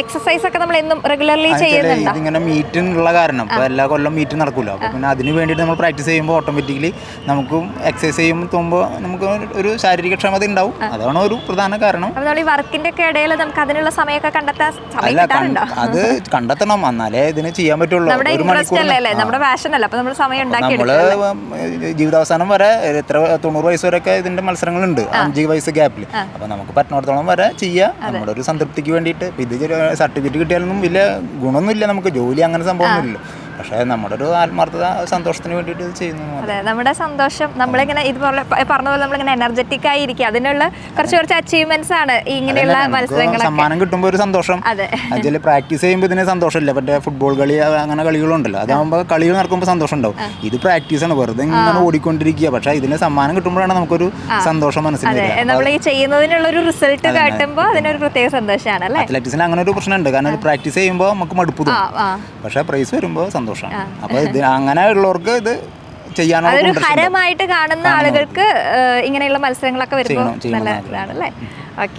Exercise ഒക്കെ നമ്മൾ എന്നും റെഗുലർലി ചെയ്യുന്നുണ്ടോ? ഇതിങ്ങനെ മീറ്റിനുള്ള കാരണം ഇപ്പോൾ എല്ലാ കൊല്ലം മീറ്റ് നടക്കുമല്ലോ. അപ്പോൾ പിന്നെ അതിന് വേണ്ടിയിട്ട് നമ്മൾ പ്രാക്ടീസ് ചെയ്യുമ്പോൾ ഓട്ടോമാറ്റിക്കലി നമുക്കും എക്സസൈസ് ചെയ്യുമ്പോൾ നമുക്ക് ഒരു ശാരീരിക ക്ഷമത ഉണ്ടാവും. അതാണ് ഒരു പ്രധാന കാരണം. ഈ വർക്കിന്റെ ഒക്കെ ഇടയിൽ നമുക്ക് അതിനുള്ള സമയമൊക്കെ കണ്ടെത്താൻ അത് കണ്ടെത്തണം, എന്നാലേ ഇതിന് ചെയ്യാൻ പറ്റുള്ളൂ. നമ്മുടെ പാഷൻ അല്ല, അപ്പോൾ നമ്മൾ സമയം ഉണ്ടാക്കി നമ്മള് ജീവിതാവസാനം വരെ എത്ര 90 വയസ്സ് വരെയൊക്കെ ഇതിന്റെ മത്സരങ്ങളുണ്ട്, 5 വയസ്സ് ഗ്യാപ്പിൽ. അപ്പൊ നമുക്ക് പറ്റുന്നിടത്തോളം വരെ ചെയ്യാം, നമ്മുടെ ഒരു സംതൃപ്തിക്ക് വേണ്ടിയിട്ട്. ഇത് സർട്ടിഫിക്കറ്റ് കിട്ടിയാലൊന്നും വലിയ ഗുണമൊന്നുമില്ല, നമുക്ക് ജോലി അങ്ങനെ സംഭവമൊന്നുമില്ലല്ലോ. പക്ഷേ നമ്മുടെ ഒരു ആത്മാർത്ഥത സന്തോഷത്തിന് വേണ്ടിയിട്ട് ഇത് ചെയ്യുന്നു. അതെ, നമ്മുടെ സന്തോഷം നമ്മളിങ്ങനെ ഇതുപോലെ പറഞ്ഞ പോലെ നമ്മളിങ്ങനെ എനർജറ്റിക് ആയിരിക്കും. അതിനുള്ള കുറച്ച് അച്ചീവ്മെന്റ്സ് ആണ് ഇങ്ങനെയുള്ള മത്സരങ്ങൾ. സമ്മാനം കിട്ടുമ്പോൾ ഒരു സന്തോഷം. അതിൽ പ്രാക്ടീസ് ചെയ്യുമ്പോൾ ഇതിന് സന്തോഷമില്ല. മറ്റേ ഫുട്ബോൾ കളി അങ്ങനെ കളികളുണ്ടല്ലോ, അതാകുമ്പോൾ കളികൾ നടക്കുമ്പോൾ സന്തോഷം ഉണ്ടാവും. ഇത് പ്രാക്ടീസാണ്, വെറുതെ ഇങ്ങനെ ഓടിക്കൊണ്ടിരിക്കുക. പക്ഷേ ഇതിന് സമ്മാനം കിട്ടുമ്പോഴാണ് നമുക്കൊരു സന്തോഷം മനസ്സിലായി. നമ്മൾ ഈ ചെയ്യുന്നതിനുള്ള ഒരു റിസൾട്ട് കാട്ടുമ്പോൾ അതിനൊരു പ്രത്യേക സന്തോഷമാണ് അല്ലേ? അത്ലറ്റിക്സിന് അങ്ങനെ ഒരു പ്രശ്നമുണ്ട്, കാരണം പ്രാക്ടീസ് ചെയ്യുമ്പോൾ നമുക്ക് മടുപ്പ് തോന്നും, പക്ഷേ പ്രൈസ് വരുമ്പോൾ സന്തോഷം. അപ്പൊ ഇത് അങ്ങനെ ഉള്ളവർക്ക് ഇത് ചെയ്യാനുള്ള ഹരമായിട്ട് കാണുന്ന ആളുകൾക്ക് ഇങ്ങനെയുള്ള മത്സരങ്ങളൊക്കെ വരുമ്പോൾ നല്ല ഇതാണ് അല്ലേ? ഓക്കെ.